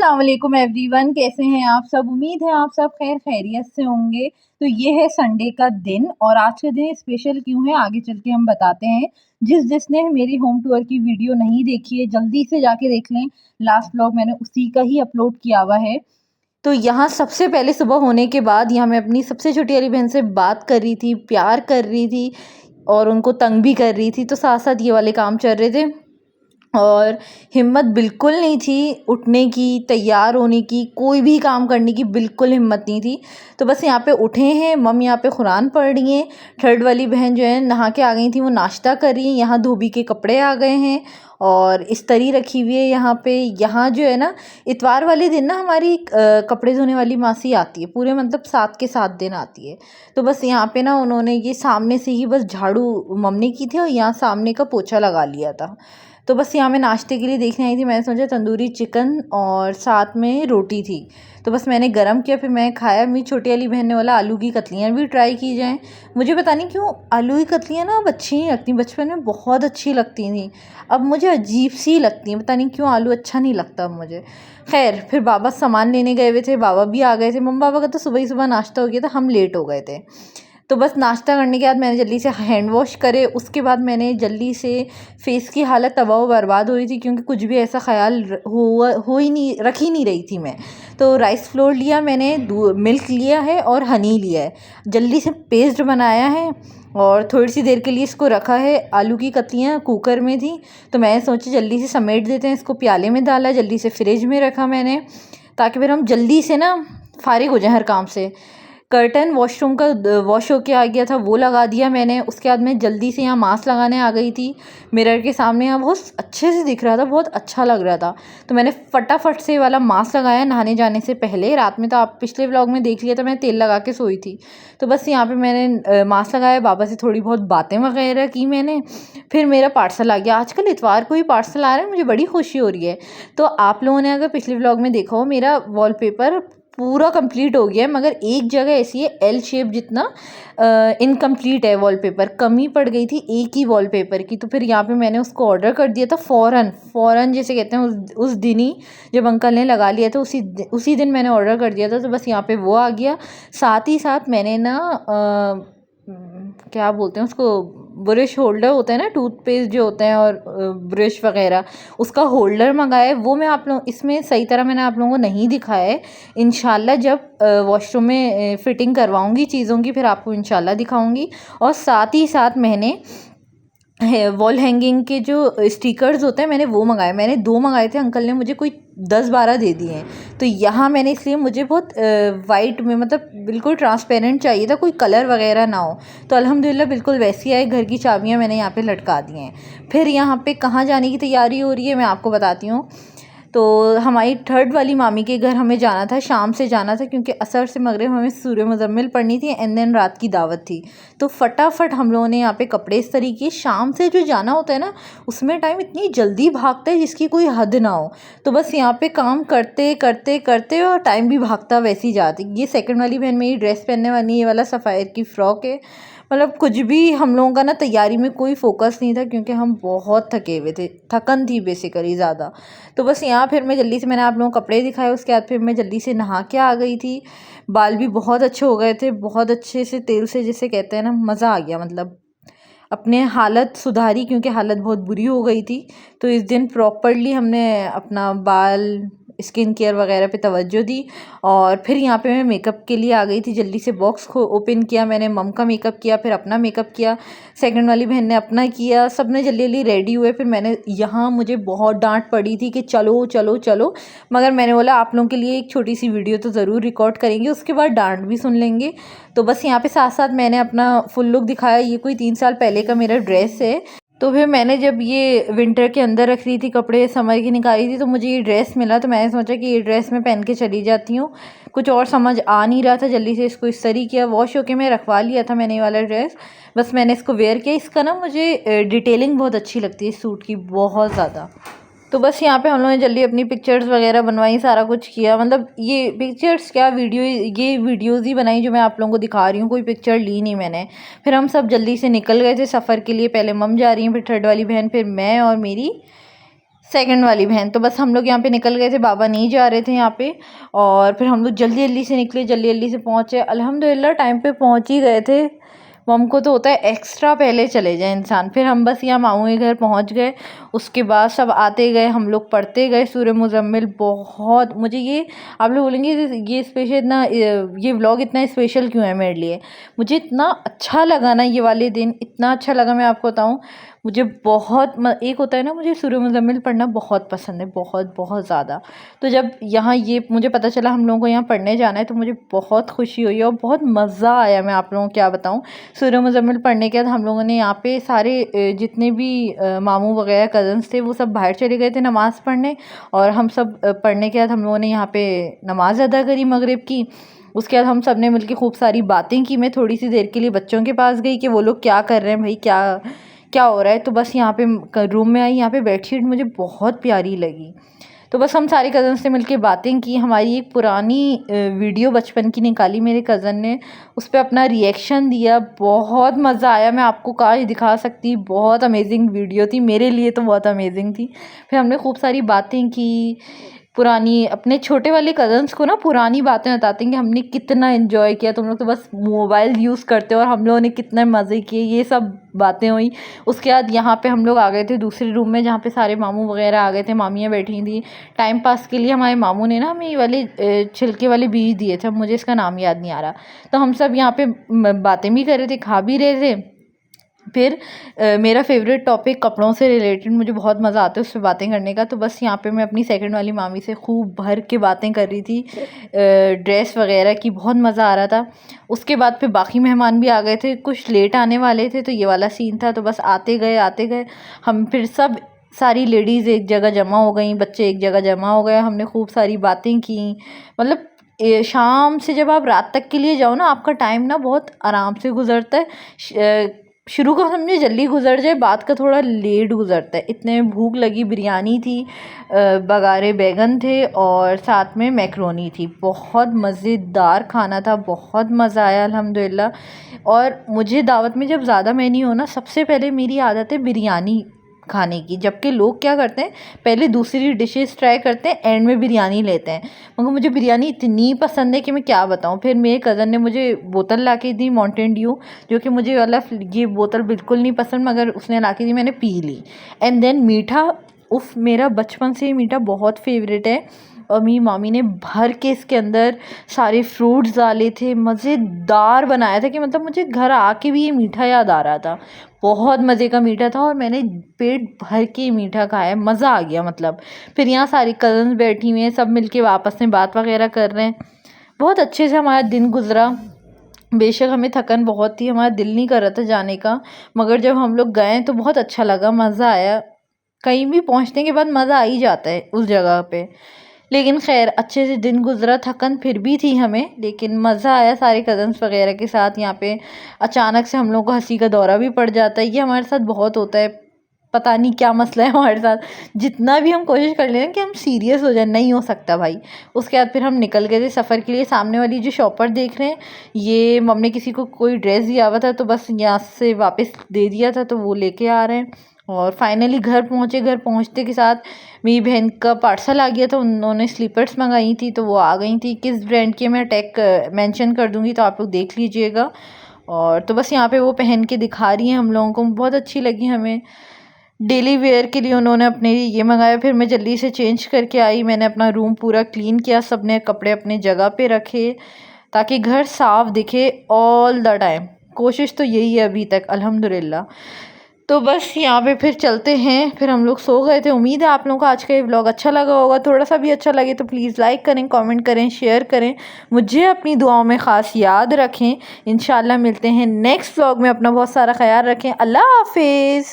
अस्सलाम वालेकुम एवरीवन, कैसे हैं आप सब। उम्मीद है आप सब खैर खैरियत से होंगे। तो ये है संडे का दिन और आज का दिन स्पेशल क्यों है आगे चल के हम बताते हैं। जिसने मेरी होम टूर की वीडियो नहीं देखी है जल्दी से जाके देख लें। लास्ट व्लॉग मैंने उसी का ही अपलोड किया हुआ है। तो यहाँ सबसे पहले सुबह होने के बाद यहाँ मैं अपनी सबसे छोटी वाली बहन से बात कर रही थी, प्यार कर रही थी और उनको तंग भी कर रही थी। तो साथ साथ ये वाले काम चल रहे थे और हिम्मत बिल्कुल नहीं थी उठने की, तैयार होने की, कोई भी काम करने की बिल्कुल हिम्मत नहीं थी। तो बस यहाँ पे उठे हैं, मम यहाँ पे कुरान पढ़ रही हैं, थर्ड वाली बहन जो है नहा के आ गई थी वो नाश्ता कर रही है, यहाँ धोबी के कपड़े आ गए हैं और इस्त्री रखी हुई है यहाँ पे। यहाँ जो है ना इतवार वाले दिन ना हमारी कपड़े धोने वाली मासी आती है, पूरे मतलब 7 के 7 दिन आती है। तो बस यहाँ पे ना उन्होंने ये सामने से ही बस झाड़ू मम ने की थी और यहाँ सामने का पोछा लगा लिया था। तो बस यहाँ मैं नाश्ते के लिए देखने आई थी, मैंने सोचा तंदूरी चिकन और साथ में रोटी थी। तो बस मैंने गरम किया, फिर मैं खाया। मेरी छोटी वाली बहन ने बोला आलू की कतलियाँ भी ट्राई की जाएँ। मुझे पता नहीं क्यों आलू की कतलियाँ ना अब अच्छी नहीं लगती, बचपन में बहुत अच्छी लगती थी, अब मुझे अजीब सी लगती हैं। पता नहीं क्यों आलू अच्छा नहीं लगता अब मुझे। खैर फिर बाबा सामान लेने गए हुए थे, बाबा भी आ गए थे। मम्मा पापा का तो सुबह ही सुबह नाश्ता हो गया था, हम लेट हो गए थे। तो बस नाश्ता करने के बाद मैंने जल्दी से हैंड वॉश करे, उसके बाद मैंने जल्दी से फेस की हालत तबाह बर्बाद हो रही थी क्योंकि कुछ भी ऐसा ख्याल हो ही नहीं, रख ही नहीं रही थी मैं। तो राइस फ्लोर लिया मैंने, मिल्क लिया है और हनी लिया है, जल्दी से पेस्ट बनाया है और थोड़ी सी देर के लिए इसको रखा है। आलू की कतलियाँ कुकर में थी तो मैंने सोचा जल्दी से समेट देते हैं इसको, प्याले में डाला, जल्दी से फ्रिज में रखा मैंने ताकि फिर हम जल्दी से ना फारिग हो जाए हर काम से। कर्टन वॉशरूम का वॉश होके आ गया था, वो लगा दिया मैंने। उसके बाद मैं जल्दी से यहाँ मास्क लगाने आ गई थी, मिरर के सामने यहाँ बहुत अच्छे से दिख रहा था, बहुत अच्छा लग रहा था। तो मैंने फटाफट से वाला मास्क लगाया नहाने जाने से पहले। रात में तो आप पिछले व्लॉग में देख लिया था, मैं तेल लगा के सोई थी। तो बस यहाँ पे मैंने मास्क लगाया, बाबा से थोड़ी बहुत बातें वगैरह की मैंने। फिर मेरा पार्सल आ गया। आजकल इतवार को ही पार्सल आ रहा है, मुझे बड़ी खुशी हो रही है। तो आप लोगों ने अगर पिछले व्लॉग में देखा हो, मेरा वॉलपेपर पूरा कंप्लीट हो गया है, मगर एक जगह ऐसी है एल शेप जितना इनकम्प्लीट है वॉलपेपर, कमी पड़ गई थी एक ही वॉलपेपर की। तो फिर यहाँ पे मैंने उसको ऑर्डर कर दिया था फ़ौरन जैसे कहते हैं, उस दिन ही जब अंकल ने लगा लिया था उसी दिन मैंने ऑर्डर कर दिया था। तो बस यहाँ पे वो आ गया। साथ ही साथ मैंने ना क्या बोलते हैं उसको, ब्रश होल्डर होता है ना, टूथपेस्ट जो होते हैं और ब्रश वगैरह, उसका होल्डर मंगाया है। वो मैं आप लोग इसमें सही तरह मैंने आप लोगों को नहीं दिखाया है। इंशाल्लाह जब वॉशरूम में फ़िटिंग करवाऊँगी चीज़ों की फिर आपको इंशाल्लाह दिखाऊँगी। और साथ ही साथ मैंने वॉल हैंगिंग के जो स्टिकर्स होते हैं मैंने वो मंगाए। मैंने 2 मंगाए थे, अंकल ने मुझे कोई 10-12 दे दिए हैं। तो यहाँ मैंने इसलिए, मुझे बहुत वाइट में मतलब बिल्कुल ट्रांसपेरेंट चाहिए था, कोई कलर वगैरह ना हो। तो अल्हम्दुलिल्लाह बिल्कुल वैसी आई। घर की चाबियाँ मैंने यहाँ पे लटका दी हैं। फिर यहाँ पे कहाँ जाने की तैयारी हो रही है मैं आपको बताती हूँ। तो हमारी थर्ड वाली मामी के घर हमें जाना था, शाम से जाना था क्योंकि असर से मगरिब हमें सूर्य मुज़म्मिल पढ़नी थी एंड देन रात की दावत थी। तो फटाफट हम लोगों ने यहाँ पे कपड़े इस तरीके, शाम से जो जाना होता है ना उसमें टाइम इतनी जल्दी भागता है जिसकी कोई हद ना हो। तो बस यहाँ पे काम करते करते करते और टाइम भी भागता वैसे ही जाती। ये सेकंड वाली बहन मेरी ड्रेस पहनने वाली, ये वाला सफ़ायर की फ़्रॉक है। मतलब कुछ भी हम लोगों का ना तैयारी में कोई फोकस नहीं था क्योंकि हम बहुत थके हुए थे, थकन थी बेसिकली ज़्यादा। तो बस यहाँ फिर मैं जल्दी से, मैंने आप लोगों को कपड़े दिखाए, उसके बाद फिर मैं जल्दी से नहा के आ गई थी। बाल भी बहुत अच्छे हो गए थे, बहुत अच्छे से तेल से जिसे कहते हैं ना, मज़ा आ गया। मतलब अपने हालत सुधारी क्योंकि हालत बहुत बुरी हो गई थी। तो इस दिन प्रॉपरली हमने अपना बाल, स्किन केयर वगैरह पे तवज्जो दी। और फिर यहाँ पे मैं मेकअप के लिए आ गई थी। जल्दी से बॉक्स को ओपन किया, मैंने मम का मेकअप किया, फिर अपना मेकअप किया, सेकंड वाली बहन ने अपना किया, सब ने जल्दी जल्दी रेडी हुए। फिर मैंने यहाँ, मुझे बहुत डांट पड़ी थी कि चलो चलो चलो, मगर मैंने बोला आप लोगों के लिए एक छोटी सी वीडियो तो ज़रूर रिकॉर्ड करेंगे, उसके बाद डांट भी सुन लेंगे। तो बस यहाँ पे साथ साथ मैंने अपना फुल लुक दिखाया। ये कोई 3 साल पहले का मेरा ड्रेस है। तो फिर मैंने जब ये विंटर के अंदर रख रही थी कपड़े, समर की निकाली थी, तो मुझे ये ड्रेस मिला। तो मैंने सोचा कि ये ड्रेस मैं पहन के चली जाती हूँ। कुछ और समझ आ नहीं रहा था, जल्दी से इसको इस्त्री किया, वॉश होके मैं रखवा लिया था मैंने ये वाला ड्रेस। बस मैंने इसको वेयर किया। इसका ना मुझे डिटेलिंग बहुत अच्छी लगती है इस सूट की, बहुत ज़्यादा। तो बस यहाँ पे हम लोगों ने जल्दी अपनी पिक्चर्स वगैरह बनवाई, सारा कुछ किया। मतलब ये पिक्चर्स क्या, ये वीडियोज़ ही बनाई जो मैं आप लोगों को दिखा रही हूँ, कोई पिक्चर ली नहीं मैंने। फिर हम सब जल्दी से निकल गए थे सफ़र के लिए। पहले मम जा रही हैं, फिर थर्ड वाली बहन, फिर मैं और मेरी सेकंड वाली बहन। तो बस हम लोग यहाँ पे निकल गए थे, बाबा नहीं जा रहे थे यहाँ पे, और फिर हम लोग जल्दी जल्दी से निकले, जल्दी जल्दी से पहुँचे। अल्हम्दुलिल्लाह टाइम पे पहुँच ही गए थे। हमको तो होता है एक्स्ट्रा पहले चले जाए इंसान। फिर हम बस यहाँ मामू के घर पहुँच गए। उसके बाद सब आते गए, हम लोग पढ़ते गए सूरह मुज़म्मिल। बहुत मुझे ये, आप लोग बोलेंगे ये स्पेशल इतना, ये व्लॉग इतना स्पेशल क्यों है मेरे लिए। मुझे इतना अच्छा लगा ना ये वाले दिन, इतना अच्छा लगा, मैं आपको बताऊँ। मुझे बहुत एक होता है ना, मुझे सूरह मुज़म्मिल पढ़ना बहुत पसंद है, बहुत बहुत ज़्यादा। तो जब यहाँ ये मुझे पता चला हम लोगों को यहाँ पढ़ने जाना है, तो मुझे बहुत खुशी हुई और बहुत मज़ा आया। मैं आप लोगों को क्या बताऊँ, सूरह मुज़म्मिल पढ़ने के बाद हम लोगों ने यहाँ पे सारे जितने भी मामू वगैरह कज़न्स थे, वो सब बाहर चले गए थे नमाज़ पढ़ने, और हम सब पढ़ने के बाद हम लोगों ने यहाँ पे नमाज़ अदा करी मगरिब की। उसके बाद हम सब ने मिलकर खूब सारी बातें की। मैं थोड़ी सी देर के लिए बच्चों के पास गई कि वो लोग क्या कर रहे हैं भाई, क्या क्या हो रहा है। तो बस यहाँ पे रूम में आई, यहाँ पे बेडशीट मुझे बहुत प्यारी लगी। तो बस हम सारे कज़न से मिलके बातें की। हमारी एक पुरानी वीडियो बचपन की निकाली मेरे कज़न ने, उस पर अपना रिएक्शन दिया। बहुत मज़ा आया, मैं आपको काश दिखा सकती, बहुत अमेजिंग वीडियो थी, मेरे लिए तो बहुत अमेजिंग थी। फिर हमने खूब सारी बातें की पुरानी, अपने छोटे वाले कज़न्स को ना पुरानी बातें बताते हैं कि हमने कितना एंजॉय किया, तुम लोग तो बस मोबाइल यूज़ करते हो और हम लोगों ने कितने मज़े किए, ये सब बातें हुई। उसके बाद यहाँ पे हम लोग आ गए थे दूसरे रूम में, जहाँ पे सारे मामू वगैरह आ गए थे, मामियाँ बैठी थी। टाइम पास के लिए हमारे मामू ने ना हमें ये वाले छिलके वाले बीज दिए थे, मुझे इसका नाम याद नहीं आ रहा। तो हम सब यहाँ पे बातें भी कर रहे थे, खा भी रहे थे। फिर मेरा फेवरेट टॉपिक कपड़ों से रिलेटेड, मुझे बहुत मज़ा आता है उस पर बातें करने का। तो बस यहाँ पे मैं अपनी सेकंड वाली मामी से खूब भर के बातें कर रही थी ड्रेस वगैरह की, बहुत मज़ा आ रहा था। उसके बाद फिर बाकी मेहमान भी आ गए थे, कुछ लेट आने वाले थे, तो ये वाला सीन था। तो बस आते गए हम, फिर सब सारी लेडीज़ एक जगह जमा हो गई, बच्चे एक जगह जमा हो गए, हमने खूब सारी बातें की। मतलब शाम से जब आप रात तक के लिए जाओ ना, आपका टाइम ना बहुत आराम से गुजरता है। शुरू का समझे जल्दी गुजर जाए, बाद का थोड़ा लेट गुजरता है। इतने में भूख लगी, बिरयानी थी, बगारे बैगन थे और साथ में मैक्रोनी थी। बहुत मज़ेदार खाना था, बहुत मज़ा आया अल्हम्दुलिल्लाह। और मुझे दावत में जब ज़्यादा मेन्यू हो ना, सबसे पहले मेरी आदत है बिरयानी खाने की। जबकि लोग क्या करते हैं, पहले दूसरी डिशेस ट्राई करते हैं, एंड में बिरयानी लेते हैं। मगर मुझे बिरयानी इतनी पसंद है कि मैं क्या बताऊँ। फिर मेरे कज़न ने मुझे बोतल ला के दी माउंटेन ड्यू, जो कि मुझे वाला ये बोतल बिल्कुल नहीं पसंद, मगर उसने ला के दी, मैंने पी ली। एंड देन मीठा, उफ, मेरा बचपन से ही मीठा बहुत फेवरेट है। और मेरी मामी ने भर के इसके अंदर सारे फ्रूट्स डाले थे, मज़ेदार बनाया था कि मतलब मुझे घर आके भी ये मीठा याद आ रहा था। बहुत मज़े का मीठा था और मैंने पेट भर के मीठा खाया, मज़ा आ गया मतलब। फिर यहाँ सारी कज़न्स बैठी हुई हैं, सब मिलके आपस में बात वगैरह कर रहे हैं। बहुत अच्छे से हमारा दिन गुजरा। बेशक हमें थकन बहुत थी, हमारा दिल नहीं कर रहा था जाने का, मगर जब हम लोग गए तो बहुत अच्छा लगा, मज़ा आया। कहीं भी पहुँचने के बाद मज़ा आ ही जाता है उस जगह पे। लेकिन खैर अच्छे से दिन गुजरा, थकन फिर भी थी हमें, लेकिन मज़ा आया सारे कज़न्स वगैरह के साथ। यहाँ पे अचानक से हम लोगों को हंसी का दौरा भी पड़ जाता है, ये हमारे साथ बहुत होता है। पता नहीं क्या मसला है हमारे साथ, जितना भी हम कोशिश कर लें कि हम सीरियस हो जाए, नहीं हो सकता भाई। उसके बाद फिर हम निकल गए थे सफ़र के लिए। सामने वाली जो शॉपर देख रहे हैं, ये हमने किसी को कोई ड्रेस दिया हुआ था, तो बस यहाँ से वापस दे दिया था, तो वो लेके आ रहे हैं। और फाइनली घर पहुँचे। घर पहुँचते के साथ मेरी बहन का पार्सल आ गया था, उन्होंने स्लीपर्स मंगाई थी, तो वो आ गई थी। किस ब्रांड की मैं टैग मेंशन कर दूँगी, तो आप लोग देख लीजिएगा। और तो बस यहाँ पे वो पहन के दिखा रही हैं हम लोगों को, बहुत अच्छी लगी हमें। डेली वेयर के लिए उन्होंने अपने लिए ये मंगाया। फिर मैं जल्दी से चेंज करके आई, मैंने अपना रूम पूरा क्लीन किया, सबने कपड़े अपने जगह पे रखे ताकि घर साफ़ दिखे ऑल द टाइम। कोशिश तो यही है अभी तक अल्हम्दुलिल्लाह। तो बस यहाँ पे फिर चलते हैं, फिर हम लोग सो गए थे। उम्मीद है आप लोगों को आज का ये व्लॉग अच्छा लगा होगा। थोड़ा सा भी अच्छा लगे तो प्लीज़ लाइक करें, कमेंट करें, शेयर करें, मुझे अपनी दुआओं में ख़ास याद रखें। इंशाल्लाह मिलते हैं नेक्स्ट व्लॉग में। अपना बहुत सारा ख्याल रखें। अल्लाह हाफिज़।